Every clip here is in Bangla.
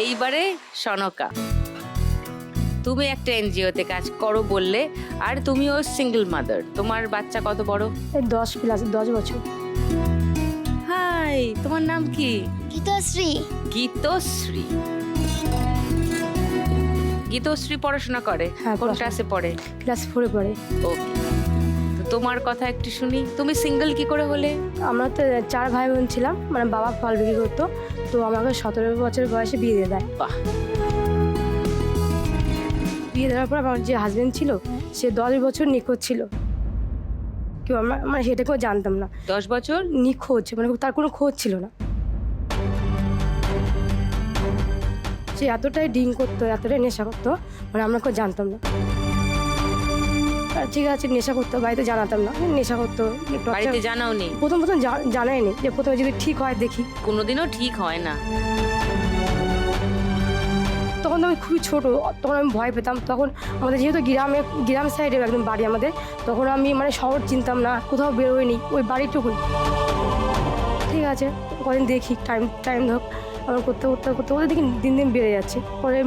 এইবারে সনকা, তুমি একটা এনজিওতে কাজ করো বললে, আর তুমিও সিঙ্গেল মাদার। তোমার বাচ্চা কত বড়? এই 10 বছর। হাই, তোমার নাম কি? গীতশ্রী। গীতশ্রী। গীতশ্রী পড়াশোনা করে? হ্যাঁ, কোন পড়াশোনা। ক্লাসে পড়ে? ক্লাস 4-এ পড়ে। ওকে, তো তোমার কথা একটু শুনি। তুমি সিঙ্গেল কি করে হলে? আমরা তো 4 ভাই বোন ছিলাম, মানে বাবা ফল বিক্রি করতো, তো আমাকে 17 বছর বয়সে বিয়ে দিয়ে দেয়। বাহ। বিয়ে দেওয়ার পর আমার যে হাজবেন্ড ছিল সে 10 বছর নিখোঁজ ছিল। কেউ মানে সেটা কেউ জানতাম না। 10 বছর নিখোঁজ, মানে তার কোনো খোঁজ ছিল না। সে এতটাই ড্রিঙ্ক করতো, এতটাই নেশা করতো, মানে আমরা কেউ জানতাম না। আর ঠিক আছে, নেশা করতো, বাড়িতে জানাতাম না, নেশা করতো। বাড়িতে জানাওনি? প্রথম জানাইনি, যে প্রথমে যদি ঠিক হয় দেখি। কোনোদিনও ঠিক হয় না। তখন তো আমি খুবই ছোট, তখন আমি ভয় পেতাম। তখন আমাদের যেহেতু গ্রাম সাইডে একদম বাড়ি আমাদের, তখন আমি মানে শহর চিনতাম না, কোথাও বেরোয়নি, ওই বাড়িটুকুই। ঠিক আছে, কদিন দেখি, টাইম ধর আমার করতে করতে করতে করতে দেখি দিন দিন বেড়ে যাচ্ছে। পরে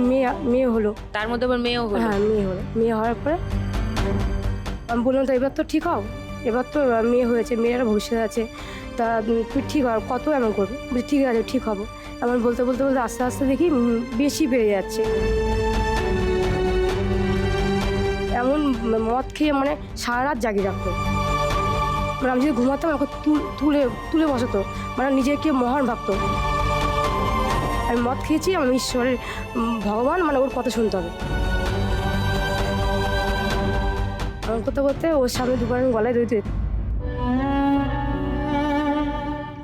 মেয়ে হলো। তার মধ্যে আবার মেয়েও হলো? হ্যাঁ, মেয়ে হলো। মেয়ে হওয়ার পরে আমি বললাম, তো এবার তো ঠিক হও, এবার তো মেয়ে হয়েছে, মেয়ের ভবিষ্যৎ আছে, তা তুই ঠিক হও, কত এমন করবো? বলছি ঠিক আছে, ঠিক হবো। এমন বলতে বলতে বলতে আস্তে আস্তে দেখি বেশি বেড়ে যাচ্ছে। এমন মদ খেয়ে মানে সারা রাত জাগিয়ে রাখতো। মানে আমি যদি ঘুমাতাম আমাকে তুলে তুলে বসাতো, মানে নিজেকে মহান ভাবতো। আমি মদ খেয়েছি, আমি ঈশ্বরের ভগবান, মানে ওর কথা শুনতে হবে। এমন করতে করতে ওর সামনে দুবার আমি গলায় দড়ি দিয়ে,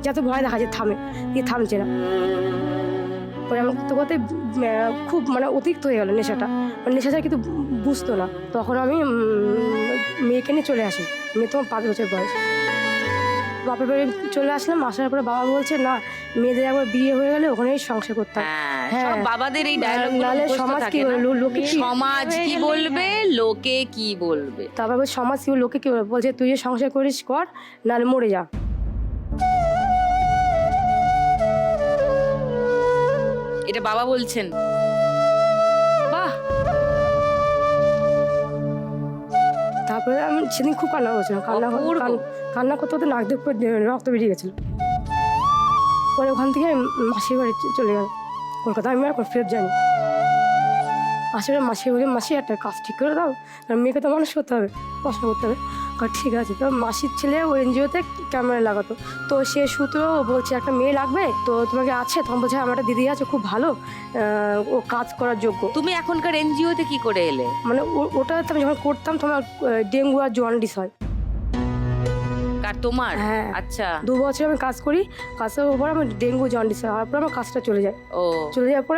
যাতে ভয় দেখা যায় থামে, দিয়ে থামছে না। পরে এমন করতে করতে খুব মানে অতিরিক্ত হয়ে গেল নেশাটা, মানে নেশাটা কিন্তু বুঝতো না। তখন আমি মেয়েকে নিয়ে চলে আসি। মেয়ে তোমার 5 বছর বয়স। বাপের বাড়ি চলে আসলাম। আসার পরে বাবা বলছে, না, মেয়েদের একবার বিয়ে হয়ে গেলে ওখানেই সংসার করতে হবে। সব বাবাদের এই ডায়লগ, নাহলে সমাজ কি বলবে, লোকে সমাজ কি বলবে, লোকে কি বলবে। তারপর সমাজ কি বলবে, লোকে কি বলবে, বলছে তুই সংসার করিস কর, নাহলে মরে যা। এটা বাবা বলছেন? বাহ। তারপরে আমি সেদিন খুব কান্না করছিলাম, কান্না করতে করতে নাক দিয়ে রক্ত বেরিয়ে গেছিল। পরে ওখান থেকে মাসির বাড়ি চলে গেল কলকাতা। আমি আর ফেরত যাইনি। আসলে মাসি বলে, মাসি একটা কাজ ঠিক করে দাও, আর মেয়েকে তো মানুষ করতে হবে, পড়াশোনা করতে হবে। আর ঠিক আছে। তো মাসির ছেলে ওই এনজিওতে ক্যামেরা লাগাতো, তো সে সূত্র বলছে একটা মেয়ে লাগবে, তো তোমাকে আছে? তখন বলছে আমার একটা দিদি আছে, খুব ভালো, ও কাজ করার যোগ্য। তুমি এখনকার এনজিওতে কি করে এলে? মানে ওটা আমি যখন করতাম তোমার ডেঙ্গু আর জন্ডিস হয়। কার, তোমার? হ্যাঁ। আচ্ছা। 2 বছর আমি কাজ করি, কাজ করার পর আমার ডেঙ্গু জন্ডিস হয়, হওয়ার পর আমার কাজটা চলে যায়। ও, চলে যাওয়ার পরে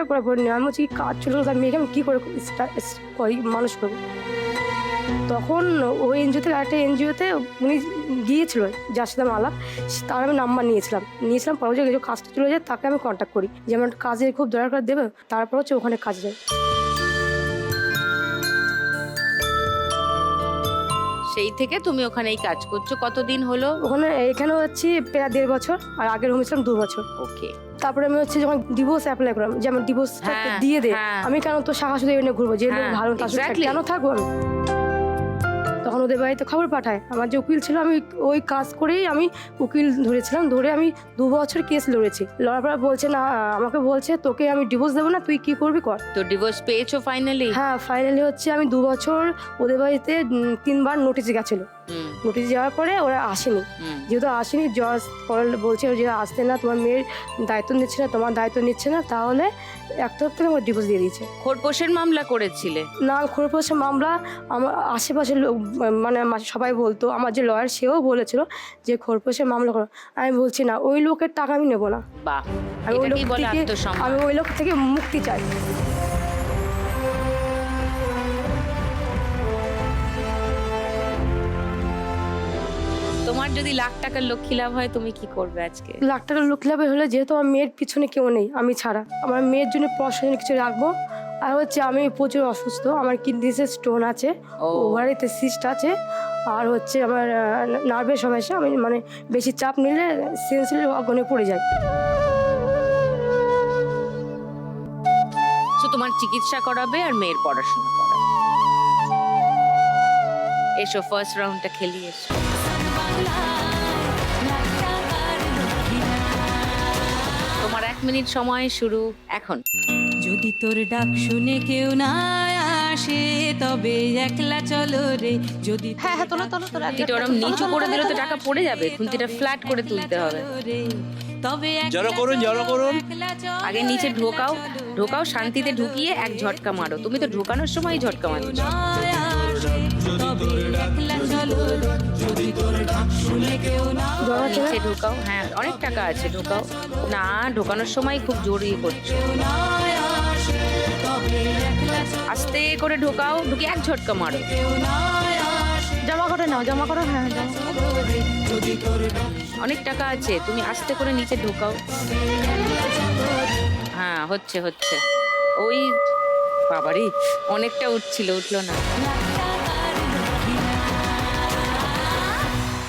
আমি হচ্ছে কি কাজ চলে গেলো, মেয়েকে আমি কী করে মানুষ করবো? তখন ওই এনজিওতে, আরেকটা এনজিওতে উনি গিয়েছিল, যার সাথে আমার আলাপ, তার আমি নাম্বার নিয়েছিলাম। পরে যে কাজটা চলে যায় তাকে আমি কন্ট্যাক্ট করি, যে আমার কাজের খুব দরকার দেবে, তারপর হচ্ছে ওখানে কাজে যায়। সেই থেকে তুমি ওখানেই কাজ করছো? কতদিন হলো? এখানে হচ্ছে প্রায় 1.5 বছর, আর আগের রুমে ছিলাম 2 বছর। ওকে। তারপরে আমি হচ্ছে যখন ডিভোর্স অ্যাপ্লাই করলাম, যে আমার ডিভোর্স দিয়ে দে, আমি কেন তো শাখা শুধু এনে ঘুরবো, যে লোক ভালো তার সাথে কেন থাকবো আমি? তখন ওদের বাড়িতে খবর পাঠায়, আমার যে উকিল ছিল, আমি ওই কাজ করেই আমি উকিল ধরেছিলাম, ধরে আমি 2 বছর কেস লড়েছি। লড়ার পর বলছে, না, আমাকে বলছে তোকে আমি ডিভোর্স দেবো না, তুই কি করবি কর। তো ডিভোর্স পেয়েছো ফাইনালি? হ্যাঁ, ফাইনালি হচ্ছে আমি 2 বছর ওদের বাড়িতে 3 বার নোটিশ গেছিলো। নোটিশ যাওয়ার পরে ওরা আসেনি, যেহেতু আসেনি, জজ বলছে যে আসতে না, তোমার মেয়ের দায়িত্ব নিচ্ছে না, তোমার দায়িত্ব নিচ্ছে না, তাহলে একটা থেকে আমার ডিভোর্স দিয়ে দিয়েছে। খোরপোশের মামলা করেছিলে? না, খোরপোশের মামলা আমার আশেপাশের লোক, মানে সবাই বলতো, আমার যে লয়ার সেও বলেছিল যে খোরপোশের মামলা করো। আমি বলছি না, ওই লোকের টাকা আমি নেবো না। বাহ, আমি ওই লোক থেকে মুক্তি চাই। তোমার যদি লাখ টাকার লক্ষ্মী লাভ হয়, তুমি কি করবে আজকে? লাখ টাকার লক্ষ্মী লাভ হলে, যেহেতু আমার মেয়ের পিছনে কেউ নেই আমি ছাড়া, আমার মেয়ের জন্য পড়াশোনা কিছু রাখবো। আর হচ্ছে আমি প্রচুর অসুস্থ, আমার কিডনিতে স্টোন আছে, ওভারিতে সিস্ট আছে, আর হচ্ছে আমার নার্ভের সমস্যা। আমি মানে বেশি চাপ নিলে সেন্সিটিভ অজ্ঞানে পড়ে যাই। তো তোমার চিকিৎসা করাবে আর মেয়ের পড়াশোনা করাবে। এসো ফার্স্ট রাউন্ডটা খেলি এসো। তোমার 1 মিনিট সময় শুরু এখন। যদি তোর ডাক শুনে কেউ না আসে তবে একলা চলো রে। যদি হ্যাঁ হ্যাঁ, তোলো তোলো তোলো। খুন্তিটা ওরম নিচু করে দিলে তো টাকা পড়ে যাবে, খুন্তিটা ফ্ল্যাট করে তুলতে হবে। তবে জড়ো করুন, জড়ো করুন। আগে নিচে ঢোকাও, ঢোকাও, শান্তিতে ঢুকিয়ে এক ঝটকা মারো। তুমি তো ঢোকানোর সময় ঝটকা মারছো। তবে একলা চলো রে। যদি তোর ডাক শুনে কেউ না নিচে ঢোকাও, হ্যাঁ অনেক টাকা আছে, ঢোকাও। না, ঢোকানোর সময় খুব জোর ইয়ে করছো। আসে তবে একলা আস্তে করে ঢোকাও, ঢুকে এক ঝটকা মারো। জমা করে নাও, জমা করো। হ্যাঁ জমা করো। যদি তোর ডাক অনেক টাকা আছে, তুমি আস্তে করে নিচে ঢোকাও। হ্যাঁ হচ্ছে হচ্ছে। ওই বাবারে, অনেকটা উঠছিল, উঠলো না।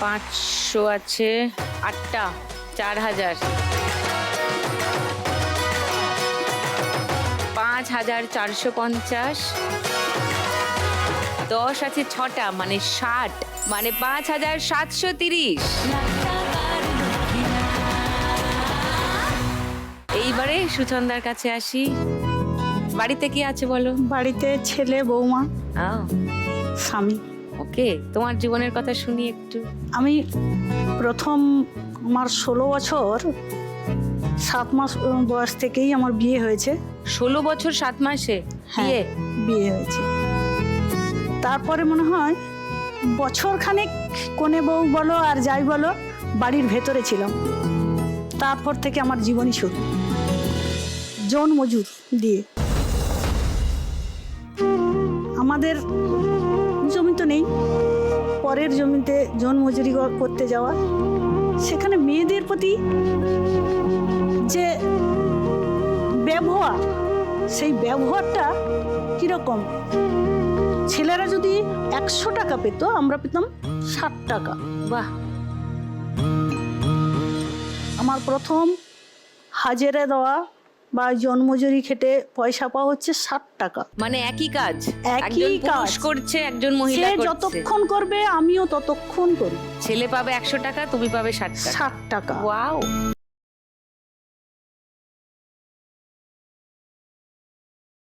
500 আছে, 8টা, 4000, 5450, 10 আছে 6টা, মানে 60, মানে 5730। এইবারে সুচন্দার কাছে আসি। বাড়িতে কি আছে বলো? বাড়িতে ছেলে, বৌমা, স্বামী। ওকে, তোমার জীবনের কথা শুনি একটু। আমি প্রথম আমার 16 বছর 7 মাস বয়স থেকেই আমার বিয়ে হয়েছে। 16 বছর 7 মাসে হ্যাঁ, বিয়ে? বিয়ে হয়েছে। তারপরে মনে হয় বছর খানেক কোনে বউ বলো আর যাই বলো বাড়ির ভেতরে ছিলাম। তারপর থেকে আমার জীবনী শুরু জন মজুর দিয়ে। আমাদের জমি তো নেই, পরের জমিতে জন মজুরি করতে যাওয়া, সেখানে মেয়েদের প্রতি যে ব্যবহার, সেই ব্যবহারটা কিরকম। ছেলেরা যদি 100 টাকা পেত, আমরা পেতাম 60 টাকা। বাহ। আমার প্রথম হাজিরা দেওয়া বা জন্মজুরি খেটে পয়সা পাওয়া হচ্ছে 60 টাকা। মানে একই কাজ, একই একজন কাজ পুরুষ করছে, একজন মহিলা সে করছে। যতক্ষণ করবে আমিও ততক্ষণ করি। ছেলে পাবে 100 টাকা, তুমি পাবে 60 টাকা। 60 টাকা। ওয়াও।